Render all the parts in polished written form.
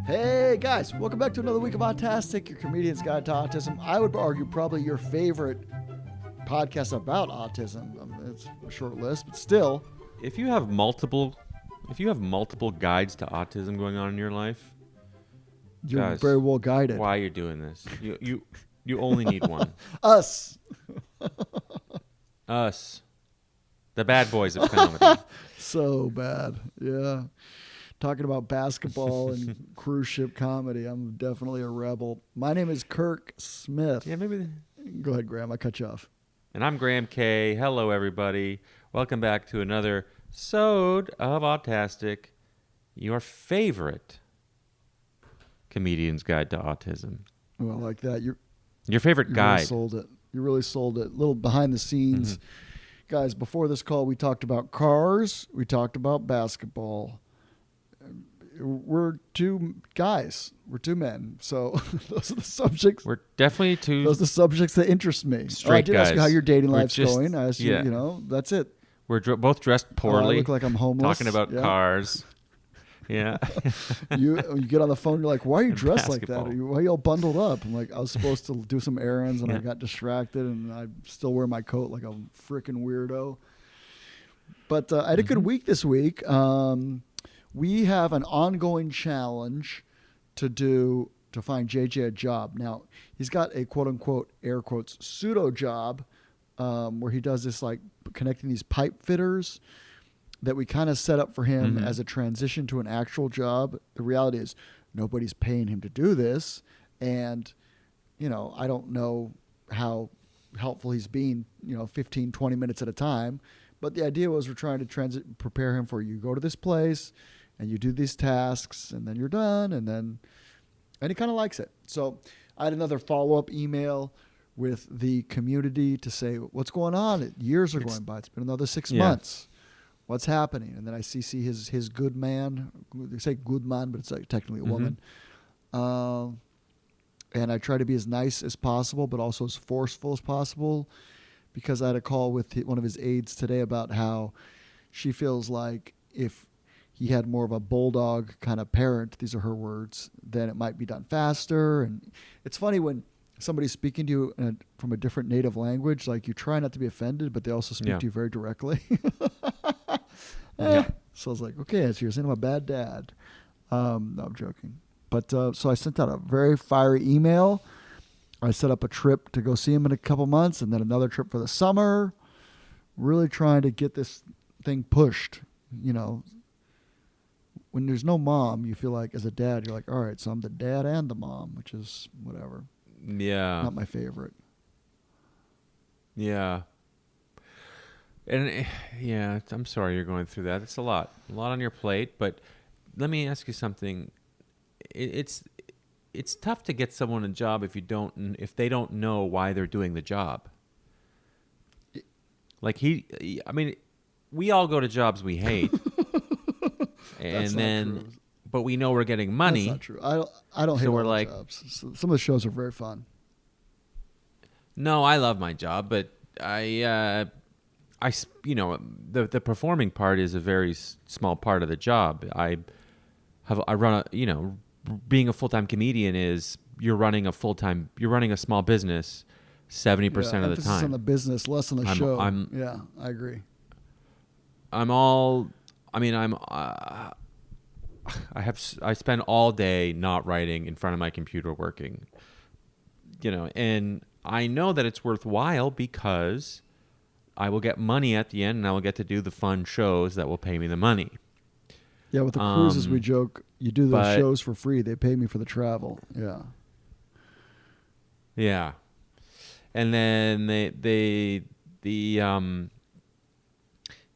Hey guys, welcome back to another week of Autastic, your comedian's guide to autism. I would argue probably your favorite podcast about autism. It's a short list, but still. If you have multiple guides to autism going on in your life, You're guys, very well guided. why you're doing this? You only need one. Us. Us. The bad boys of comedy. So bad. Yeah. Talking about basketball and cruise ship comedy. I'm definitely a rebel. My name is Kirk Smith. Yeah, maybe. Go ahead, Graham. I cut you off. And I'm Graham K. Hello, everybody. Welcome back to another episode of Autastic, your favorite comedian's guide to autism. Well, I like that. Your favorite guide. Really sold it. You really sold it. A little behind the scenes. Mm-hmm. Guys, before this call, we talked about cars. We talked about basketball. We're two guys. We're two men. So those are the subjects. We're definitely two. Those are the subjects that interest me. Straight I did guys. ask you how your dating life's just, going. I asked yeah. you, that's it. We're both dressed poorly. I look like I'm homeless. Talking about cars. Yeah. You get on the phone, you're like, why are you dressed basketball. like that? Why are you all bundled up? I'm like, I was supposed to do some errands and Yeah. I got distracted and I still wear my coat like a freaking weirdo. But I had a good week this week. We have an ongoing challenge to find JJ a job. Now, he's got a quote unquote, air quotes, pseudo job where he does this like connecting these pipe fitters that we kind of set up for him as a transition to an actual job. The reality is nobody's paying him to do this. And, I don't know how helpful he's being, 15, 20 minutes at a time. But the idea was we're trying to prepare him for you go to this place and you do these tasks and then you're done. And he kind of likes it. So I had another follow-up email with the community to say, what's going on? Years are going by. It's been another 6 months. What's happening? And then I see his good man. They say good man, but it's like technically a woman. And I try to be as nice as possible, but also as forceful as possible, because I had a call with one of his aides today about how she feels like if he had more of a bulldog kind of parent, these are her words, then it might be done faster. And it's funny when somebody's speaking to you from a different native language, like you try not to be offended, but they also speak to you very directly. So I was like, okay, so you're saying I'm a bad dad. No, I'm joking. But so I sent out a very fiery email. I set up a trip to go see him in a couple months and then another trip for the summer. Really trying to get this thing pushed. When there's no mom, you feel like as a dad, you're like, all right, so I'm the dad and the mom, which is whatever. Yeah. Not my favorite. Yeah. And I'm sorry you're going through that. It's a lot on your plate. But let me ask you something. It's tough to get someone a job if they don't know why they're doing the job. Like we all go to jobs we hate, but we know we're getting money. That's not true. I don't hate all the jobs. So some of the shows are very fun. No, I love my job, but the performing part is a very small part of the job. I run being a full-time comedian is you're running a small business 70% of the time. Emphasis on the business, less on the show. I agree. I spend all day not writing in front of my computer working, and I know that it's worthwhile because I will get money at the end and I will get to do the fun shows that will pay me the money. Yeah, with the cruises, we joke, you do those shows for free. They pay me for the travel. Yeah. Yeah. And then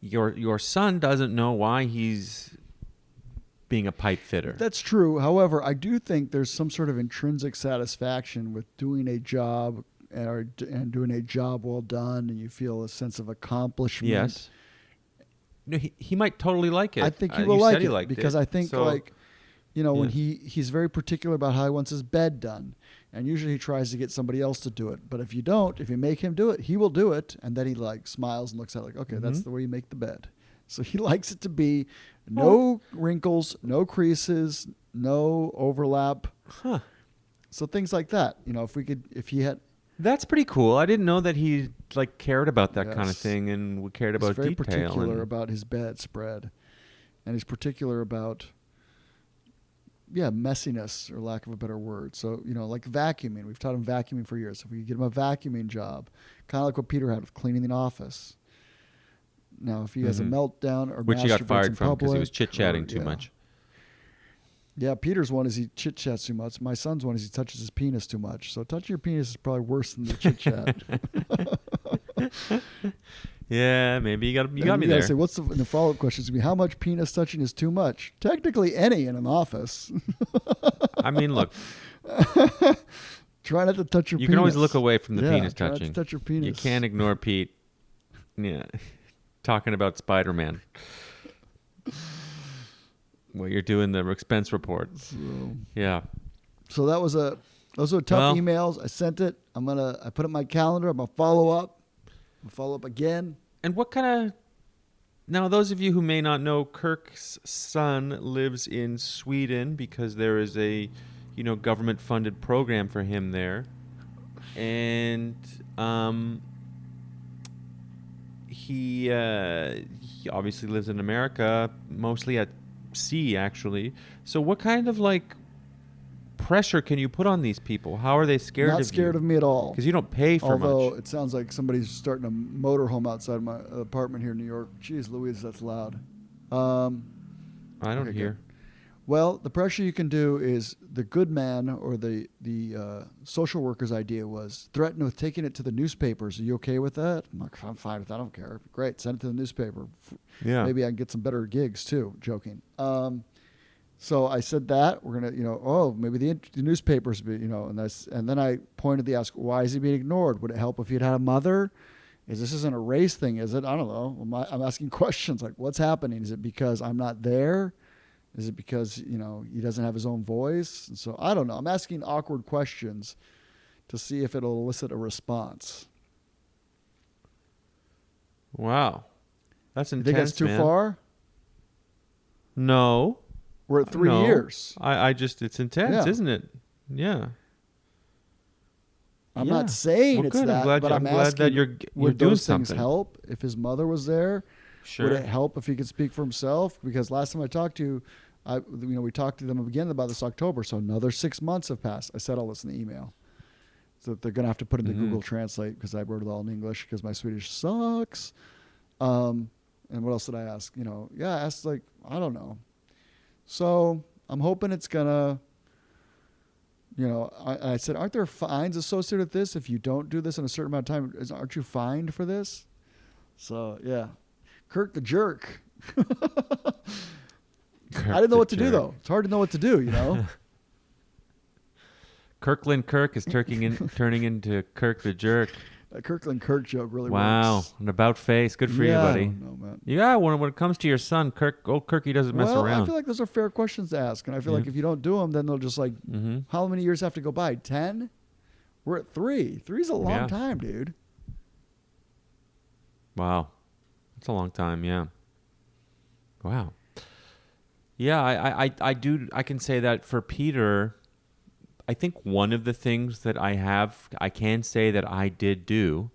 your son doesn't know why he's being a pipe fitter. That's true. However, I do think there's some sort of intrinsic satisfaction with doing a job and doing a job well done, and you feel a sense of accomplishment. Yes. No, he might totally like it. I think he will like it because I think so, when he's very particular about how he wants his bed done, and usually he tries to get somebody else to do it. But if you make him do it, he will do it, and then he like smiles and looks at it like, okay, that's the way you make the bed. So he likes it to be no wrinkles, no creases, no overlap. Huh. So things like that. If he had, That's pretty cool. I didn't know that he like cared about that kind of yes, thing and cared he's about very detail. particular And about his bedspread, and he's particular about, yeah, messiness, or lack of a better word. So, like vacuuming. We've taught him vacuuming for years. If we could get him a vacuuming job, kind of like what Peter had with cleaning the office. Now, if he has a meltdown or which he got masturbates in fired from because he was public, chit chatting or, too yeah. much. Yeah, Peter's one is he chit chats too much. My son's one is he touches his penis too much. So touching your penis is probably worse than the chit chat. Yeah, maybe you got me You there. say, what's the follow up question? Is gonna be how much penis touching is too much? Technically, any in an office. I mean, look, Try not to touch your you penis. can always look away from the penis try touching. Not to touch your penis. You can't ignore Pete. Yeah, talking about Spider-Man. Well, you're doing the expense report. Yeah. So those were tough emails. I sent it. I put it in my calendar. I'm gonna follow up. Follow up again. And what kind of... Now, those of you who may not know, Kirk's son lives in Sweden because there is a, government-funded program for him there. And he obviously lives in America, mostly at sea, actually. So what kind of, pressure can you put on these people? How are they scared of you? Not scared of me at all. Because you don't pay for much. Although it sounds like somebody's starting a motorhome outside my apartment here in New York. Jeez Louise, that's loud. I don't hear. Good. Well, the pressure you can do is the good man or the social worker's idea was threaten with taking it to the newspapers. Are you okay with that? I'm like, I'm fine with that. I don't care. Great. Send it to the newspaper. Yeah. Maybe I can get some better gigs too. Joking. So I said that we're gonna, maybe the newspapers, and then I pointedly asked, why is he being ignored? Would it help if he'd had a mother? This isn't a race thing, is it? I don't know. I'm asking questions like, what's happening? Is it because I'm not there? Is it because he doesn't have his own voice? And so I don't know. I'm asking awkward questions to see if it'll elicit a response. Wow, that's intense. You think that's too far? No. We're at 3 years. It's intense, isn't it? Yeah. I'm not saying it's good. that, I'm but I'm glad asking, that you're would doing those things something. help if his mother was there? Sure. Would it help if he could speak for himself? Because last time I talked to you, we talked to them again about this October, so another 6 months have passed. I said all this in the email. So they're going to have to put into Google Translate because I wrote it all in English because my Swedish sucks. And what else did I ask? I asked I don't know. So I'm hoping it's going to, I said, aren't there fines associated with this if you don't do this in a certain amount of time? Aren't you fined for this? So, yeah. Kirk the jerk. I didn't know what to do, though. It's hard to know what to do, Kirkland Kirk is turning into Kirk the jerk. That Kirkland Kirk joke really works. Wow, an about face. Good for you, buddy. I don't know, man. Yeah, when it comes to your son, old Kirky doesn't mess around. I feel like those are fair questions to ask. And I feel like if you don't do them, then they'll just how many years have to go by? 10? We're at 3. 3's a long time, dude. Wow. That's a long time, yeah. Wow. Yeah, I can say that for Peter, I think one of the things that I can say that I did do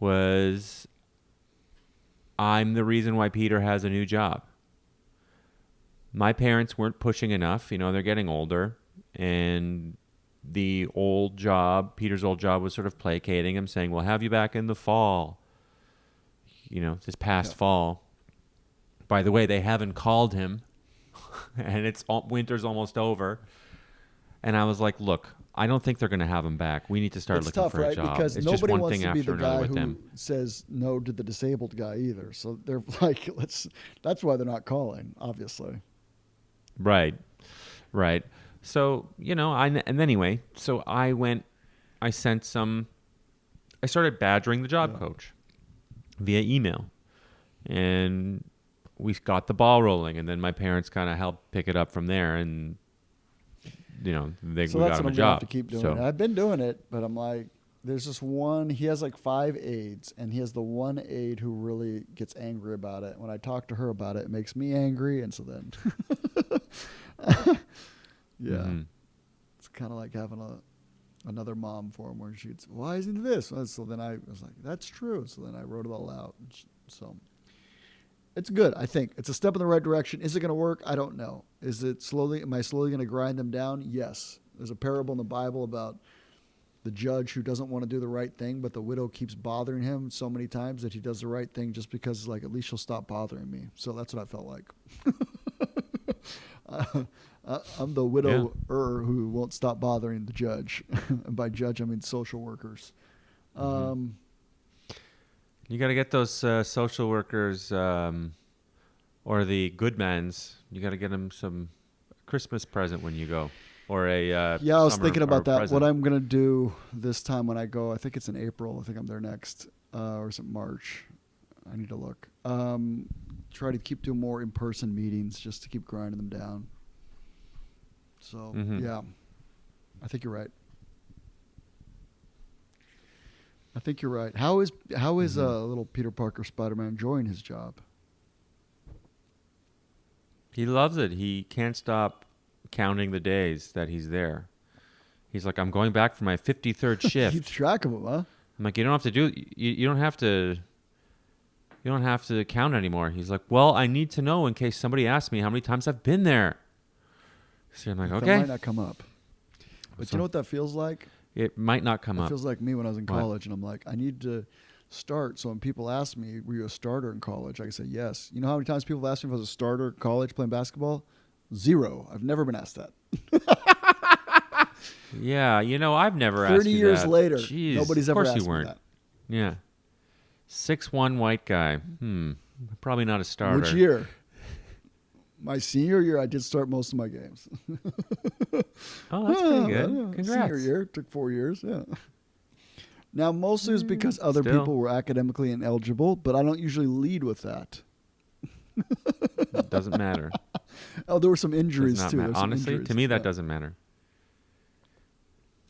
was I'm the reason why Peter has a new job. My parents weren't pushing enough. They're getting older. And Peter's old job was sort of placating him, saying, we'll have you back in the fall. This past fall. By the way, they haven't called him. And winter's almost over. And I was like, look, I don't think they're going to have him back. We need to start looking for a job. Because it's nobody just one wants thing to be after the another guy with who them. says no to the disabled guy either. So they're like, that's why they're not calling, obviously. Right. So, anyway, so I started badgering the job coach via email. And we got the ball rolling, and then my parents kind of helped pick it up from there, and we got him a job. That's what I'm gonna have to keep doing. I've been doing it, but I'm like, there's this one. He has 5 aides, and he has the one aide who really gets angry about it. When I talk to her about it, it makes me angry, and so then Yeah. Mm-hmm. It's kind of like having another mom for him where she'd say, why isn't he this? So then I was like, that's true. So then I wrote it all out. So it's good, I think. It's a step in the right direction. Is it going to work? I don't know. Am I slowly going to grind them down? Yes. There's a parable in the Bible about the judge who doesn't want to do the right thing, but the widow keeps bothering him so many times that he does the right thing just because, like, at least she'll stop bothering me. So that's what I felt like. I'm the widower who won't stop bothering the judge. And by judge, I mean social workers. You got to get those social workers or the good mans. You got to get them some Christmas present when you go, or a Yeah, I was summer thinking about that. present. What I'm going to do this time when I go, I think it's in April. I think I'm there next. Or is it March? I need to look. Try to keep doing more in-person meetings just to keep grinding them down. So, yeah. I think you're right. How is little Peter Parker Spider-Man enjoying his job? He loves it. He can't stop counting the days that he's there. He's like, I'm going back for my 53rd shift. Keeps track of them, huh? I'm like, you don't have to do. You don't have to. You don't have to count anymore. He's like, well, I need to know in case somebody asks me how many times I've been there. So I'm like, okay. That might not come up. But So- you know what that feels like? It might not come It up. feels like me when I was in What? college, and I'm like, I need to start. So when people ask me, were you a starter in college? I can say yes. You know how many times people ask me if I was a starter in college playing basketball? 0. I've never been asked that. Yeah, I've never asked 30 you years that. later, Jeez, nobody's of ever course asked you weren't. me that. Yeah, 6'1" white guy. Probably not a starter. Which year? My senior year, I did start most of my games. Oh, that's pretty good. Senior Congrats. year, took 4 years, yeah. Now, mostly it's because other Still. people were academically ineligible, but I don't usually lead with that. Doesn't matter. Oh, there were some Does injuries, not too. matter. There were some Honestly, injuries. to me, that Yeah. doesn't matter.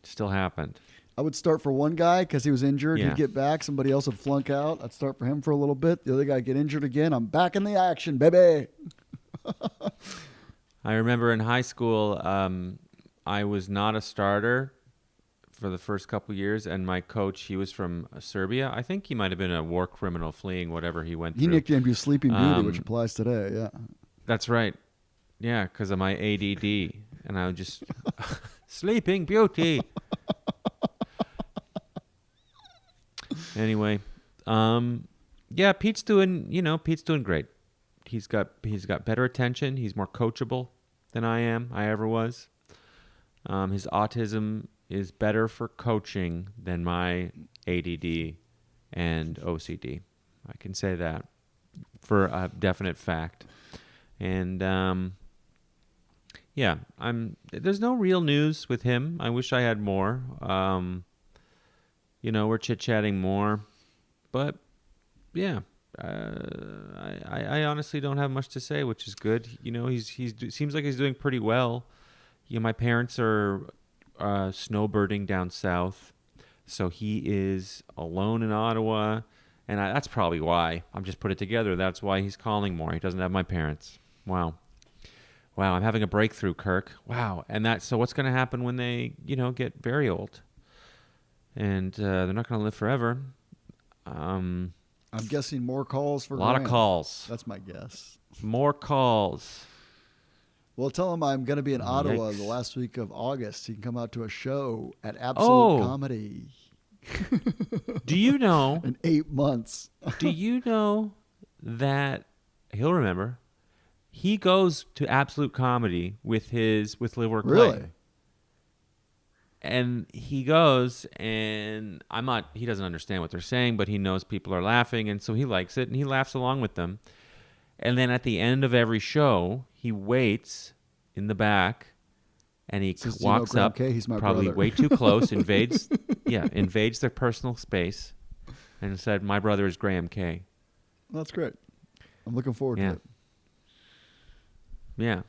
Still happened. I would start for one guy because he was injured. Yeah. He'd get back. Somebody else would flunk out. I'd start for him for a little bit. The other guy would get injured again. I'm back in the action, baby. I remember in high school, I was not a starter for the first couple years, and my coach, he was from Serbia. I think he might have been a war criminal fleeing whatever he went He through. nicknamed you Sleeping Beauty, which applies today. Yeah. That's right. Yeah, because of my ADD. And I would just, Sleeping Beauty. Anyway, yeah, Pete's doing great. He's got better attention. He's more coachable than I ever was. His autism is better for coaching than my ADD and OCD. I can say that for a definite fact. And yeah, there's no real news with him. I wish I had more. We're chit-chatting more, but yeah, I honestly don't have much to say, which is good. Seems like he's doing pretty well. My parents are snowbirding down south, so he is alone in Ottawa, and that's probably why. I'm just put it together. That's why he's calling more. He doesn't have my parents. Wow, I'm having a breakthrough, Kirk. Wow, so what's going to happen when they, get very old? And they're not going to live forever. I'm guessing more calls for A lot Grant. of calls. That's my guess. More calls. Well, tell him I'm going to be in Ottawa Yikes. the last week of August. He can come out to a show at Absolute Oh. Comedy Do you know? in 8 months. Do you know that he'll remember? He goes to Absolute Comedy with Live Work Play. Really? And he goes, and he doesn't understand what they're saying, but he knows people are laughing, and so he likes it, and he laughs along with them. And then at the end of every show, he waits in the back, and he Says, walks Graham up, K? He's my probably brother. way too close, invades their personal space, and said, "My brother is Graham K." That's great. I'm looking forward Yeah. to it. Yeah.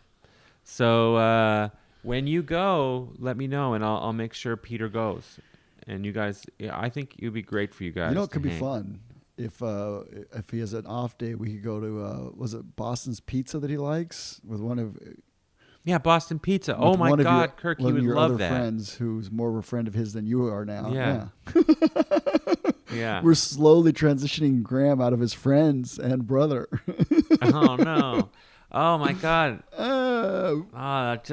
So when you go, let me know, and I'll make sure Peter goes. And you guys, I think it would be great for you guys. You know, it to could be hang. fun. If he has an off day, we could go to was it Boston's Pizza that he likes with one of Yeah, Boston Pizza. with Oh my one of God, Kirk, he one of would your love other that. friends who's more of a friend of his than you are now. Yeah. Yeah. Yeah. We're slowly transitioning Graham out of his friends and brother. Oh no. Oh my God. uh,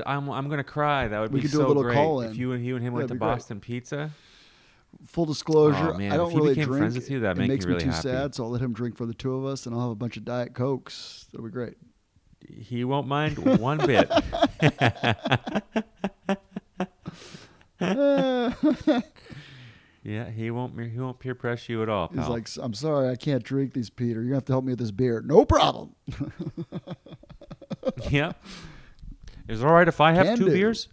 I'm gonna cry. That would we be could do a so little great call if in. you and him Yeah, went it'd to be great. Boston Pizza. Full Oh disclosure, I man, if don't he really became friends drink. with you, that'd It make me makes me really too happy. sad, so I'll let him drink for the two of us, and I'll have a bunch of Diet Cokes. That'll be great. He won't mind one bit. Yeah, he won't peer pressure you at all, He's pal. like, I'm sorry, I can't drink these, Peter. You're going to have to help me with this beer. No problem. Yep. Is it all right if I have Can two do. beers?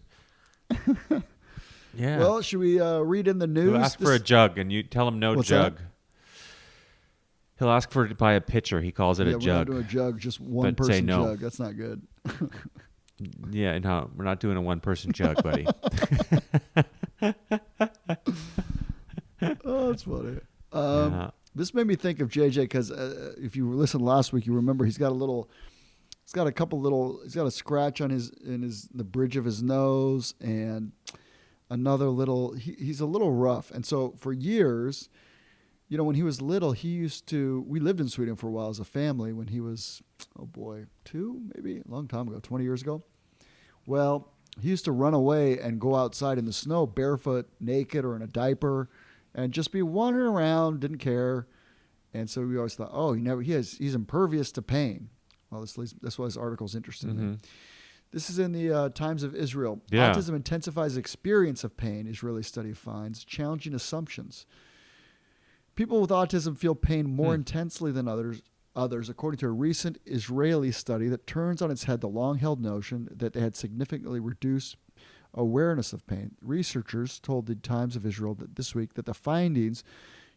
Yeah. Well, should we read in the He'll news? ask for a jug, and you tell him no What's jug. that? He'll ask for to buy a pitcher. He calls it Yeah, a we're not jug. doing a jug, just one But say person no. jug. That's not good. Yeah, no, we're not doing a one-person jug, buddy. Oh, that's funny. Yeah. This made me think of JJ because if you listened last week, you remember he's got a scratch on the bridge of his nose and another little. He's a little rough, and so for years, when he was little, we lived in Sweden for a while as a family when he was, oh boy, 2, maybe a long time ago, 20 years ago. Well, he used to run away and go outside in the snow barefoot, naked, or in a diaper, and just be wandering around, didn't care. And so we always thought, oh, he's impervious to pain. Well, that's why this article is interesting to me. This is in the Times of Israel. Yeah. Autism intensifies experience of pain, Israeli study finds, challenging assumptions. People with autism feel pain more intensely than others, according to a recent Israeli study that turns on its head the long-held notion that they had significantly reduced awareness of pain. Researchers told the Times of Israel this week that the findings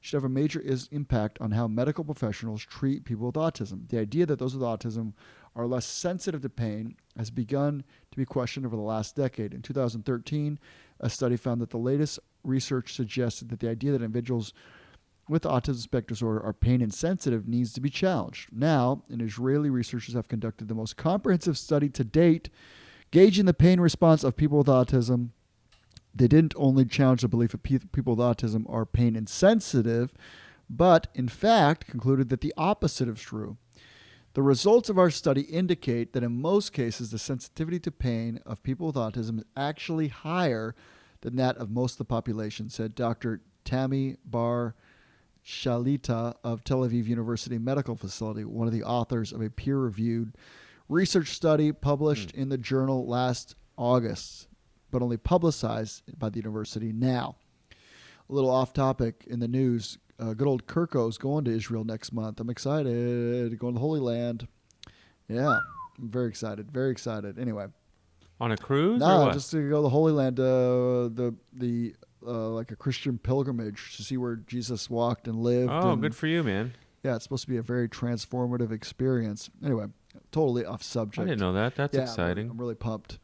should have a major impact on how medical professionals treat people with autism. The idea that those with autism are less sensitive to pain has begun to be questioned over the last decade. In 2013, a study found that the latest research suggested that the idea that individuals with autism spectrum disorder are pain insensitive needs to be challenged. Now, Israeli researchers have conducted the most comprehensive study to date gauging the pain response of people with autism. They didn't only challenge the belief that people with autism are pain insensitive, but in fact concluded that the opposite is true. The results of our study indicate that in most cases, the sensitivity to pain of people with autism is actually higher than that of most of the population, said Dr. Tammy Bar Shalita of Tel Aviv University Medical Facility, one of the authors of a peer-reviewed research study published in the journal last August, but only publicized by the university now. A little off topic in the news, good old Kirko's going to Israel next month. I'm excited. Going to the Holy Land. Yeah, I'm very excited. Very excited. Anyway. On a cruise or No, what? just to go to the Holy Land, like a Christian pilgrimage to see where Jesus walked and lived. Oh, and, good for you, man. Yeah, it's supposed to be a very transformative experience. Anyway, totally off subject. I didn't know that. That's Yeah, exciting. I'm really pumped.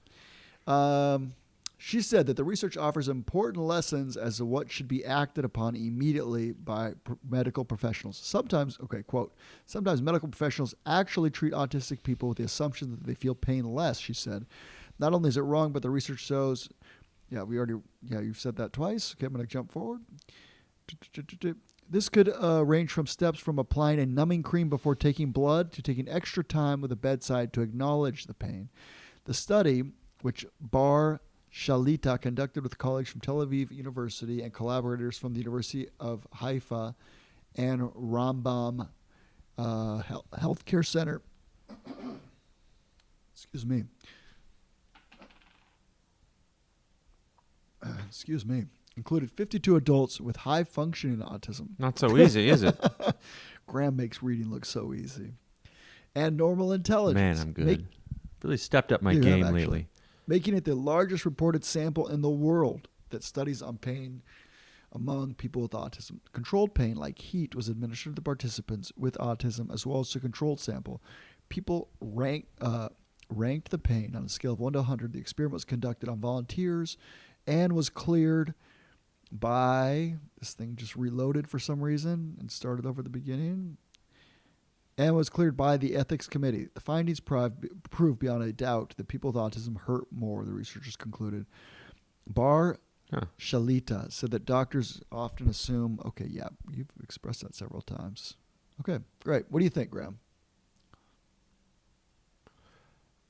She said that the research offers important lessons as to what should be acted upon immediately by medical professionals. Sometimes medical professionals actually treat autistic people with the assumption that they feel pain less, she said. Not only is it wrong, but the research shows, you've said that twice. Okay, I'm going to jump forward. This could range from steps from applying a numbing cream before taking blood to taking extra time with the bedside to acknowledge the pain. The study, which Bar Shalita conducted with colleagues from Tel Aviv University and collaborators from the University of Haifa and Rambam Healthcare Center. Excuse me. Included 52 adults with high-functioning autism. Not so easy, is it? Graham makes reading look so easy. And normal intelligence. Man, I'm good. Really stepped up my game lately. Making it the largest reported sample in the world that studies on pain among people with autism. Controlled pain, like heat, was administered to participants with autism as well as a controlled sample. People ranked the pain on a scale of 1 to 100. The experiment was conducted on volunteers and was cleared by, this thing just reloaded for some reason and started over at the beginning. and was cleared by the ethics committee. The findings prove beyond a doubt that people with autism hurt more, the researchers concluded. Bar Huh. Shalita said that doctors often assume, okay, yeah, you've expressed that several times. Okay, great. What do you think, Graham?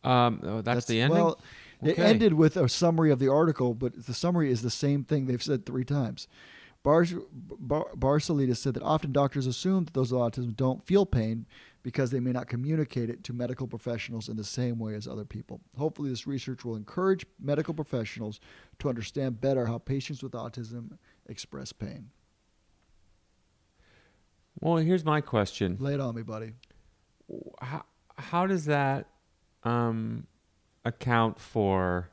That's the ending? Well, it Okay. ended with a summary of the article, but the summary is the same thing they've said 3 times. Barcelita said that often doctors assume that those with autism don't feel pain because they may not communicate it to medical professionals in the same way as other people. Hopefully, this research will encourage medical professionals to understand better how patients with autism express pain. Well, here's my question. Lay it on me, buddy. How does that account for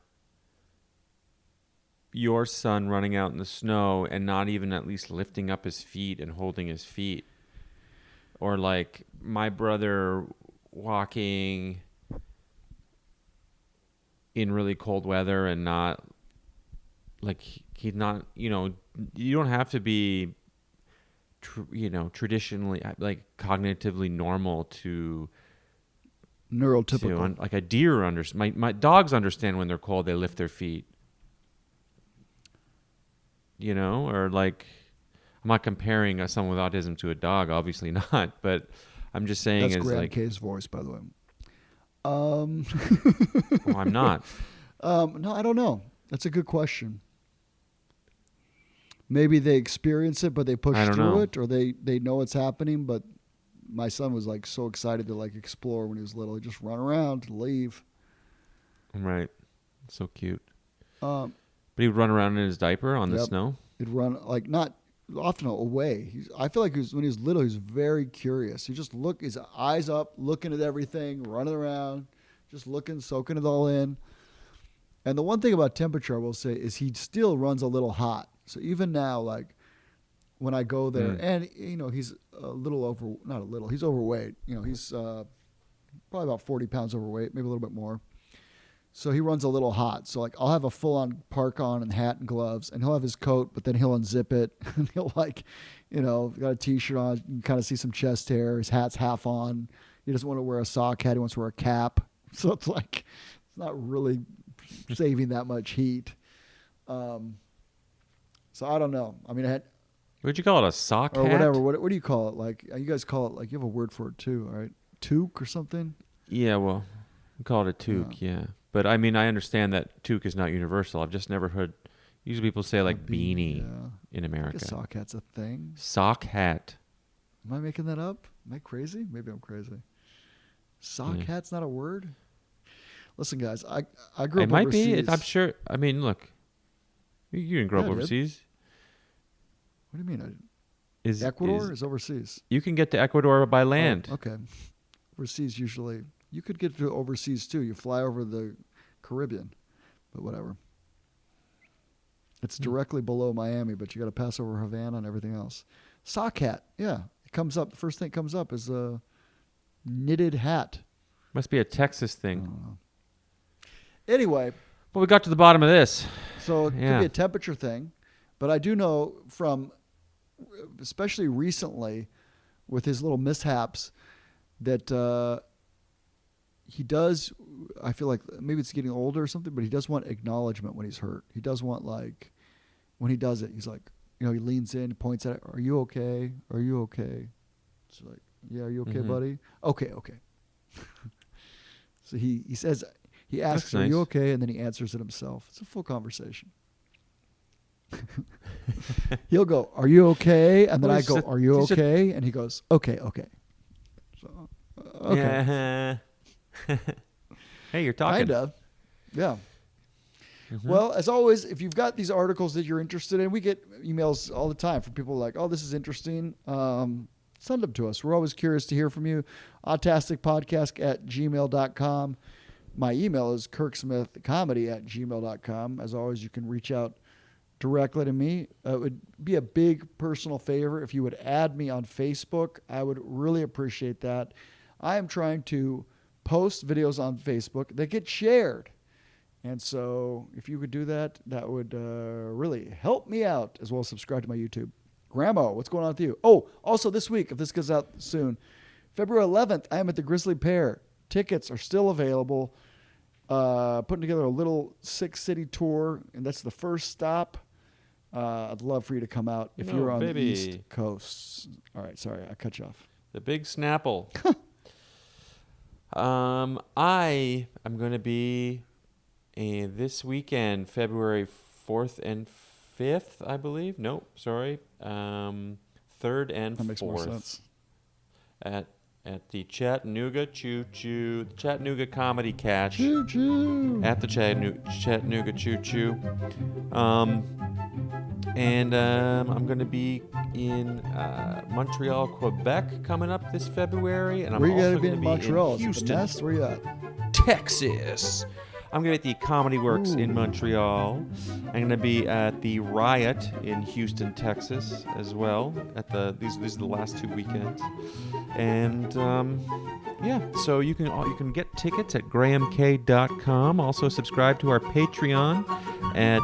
your son running out in the snow and not even at least lifting up his feet and holding his feet? Or like my brother walking in really cold weather and not like he's not, you don't have to be traditionally like cognitively normal to Neurotypical. like a deer my dogs understand when they're cold, they lift their feet. Or like, I'm not comparing someone with autism to a dog, obviously not, but I'm just saying That's is Graham like, K's voice, by the way. well, I'm not. No, I don't know. That's a good question. Maybe they experience it, but they push I don't through know. it, or they know it's happening. But my son was like so excited to like explore when he was little. He just run around, leave. Right. So cute. Um, But he would run around in his diaper on the Yep. snow. He'd run like not often away. I feel like when he was little, he was very curious. He just look his eyes up, looking at everything, running around, just looking, soaking it all in. And the one thing about temperature, I will say, is he still runs a little hot. So even now, like when I go there, and he's a little not a little, he's overweight. He's probably about 40 pounds overweight, maybe a little bit more. So he runs a little hot. So like I'll have a full on park on and hat and gloves, and he'll have his coat, but then he'll unzip it and he'll like, got a t-shirt on, you can kind of see some chest hair. His hat's half on. He doesn't want to wear a sock hat. He wants to wear a cap. So it's like, it's not really saving that much heat. So I don't know. I mean, Would you call it a sock or hat? whatever. What do you call it? Like you guys call it, like you have a word for it too, right? Toque or something? Yeah, well, we call it a toque, yeah. But I mean, I understand that toque is not universal. I've just never heard. Usually people say like beanie in I America. guess sock hat's a thing. Sock hat. Am I making that up? Am I crazy? Maybe I'm crazy. Sock hat's not a word? Listen, guys, I grew up It might overseas. be. I'm sure. I mean, look, you didn't grow up overseas. What do you mean? Is Ecuador is overseas. You can get to Ecuador by land. Oh, okay. Overseas usually. You could get to overseas too. You fly over the Caribbean, but whatever. It's directly below Miami, but you got to pass over Havana and everything else. Sock hat. Yeah. It comes up. The first thing that comes up is a knitted hat. Must be a Texas I thing. don't know. Anyway. Well, we got to the bottom of this. So it could be a temperature thing, but I do know from, especially recently, with his little mishaps, that he does. I feel like maybe it's getting older or something, but he does want acknowledgement when he's hurt. He does want like when he does it, he's like, he leans in, points at it. Are you okay? Are you okay? It's like, yeah, are you okay, buddy? Okay. So he says. He asks, That's are you nice. okay? And then he answers it himself. It's a full conversation. He'll go, are you okay? And then I go, are you okay? And he goes, okay. So, okay. Yeah. Hey, you're talking. Kind of. Yeah. Well, as always, if you've got these articles that you're interested in, we get emails all the time from people like, oh, this is interesting. Send them to us. We're always curious to hear from you. autasticpodcast@gmail.com. My email is kirksmithcomedy@gmail.com. As always, you can reach out directly to me. It would be a big personal favor if you would add me on Facebook. I would really appreciate that. I am trying to post videos on Facebook that get shared. And so if you could do that, that would really help me out, as well as subscribe to my YouTube. Grandma, what's going on with you? Oh, also this week, if this goes out soon, February 11th, I am at the Grizzly Pear. Tickets are still available. Putting together a little 6-city tour, and that's the first stop. I'd love for you to come out if you're on the East Coast. All right, sorry, I cut you off. The Big Snapple. I am going to be this weekend, February 4th and 5th, I believe. Nope, sorry. 3rd and 4th. That makes more sense. At the Chattanooga Choo Choo, the Chattanooga Comedy Catch. Choo Choo. At the Chattanooga Choo Choo. And I'm going to be in Montreal, Quebec coming up this February. And I'm Where you also going to be going in to Montreal? in Houston, Nest? Where you at? Texas. I'm going to be at the Comedy Works in Montreal. I'm going to be at the Riot in Houston, Texas, as well. These are the last 2 weekends, and so you can get tickets at grahamk.com. Also, subscribe to our Patreon at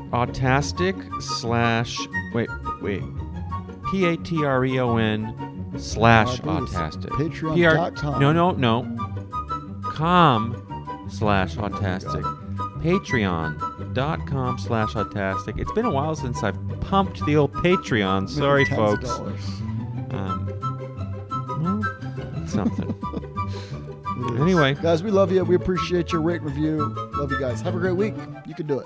autastic/ Patreon/autastic. Patreon.com. No. com/autastic. Patreon.com/autastic. It's been a while since I've pumped the old Patreon. Sorry, folks. Well, something. Anyway, guys, we love you. We appreciate your rate review. Love you guys. Have a great week. You can do it.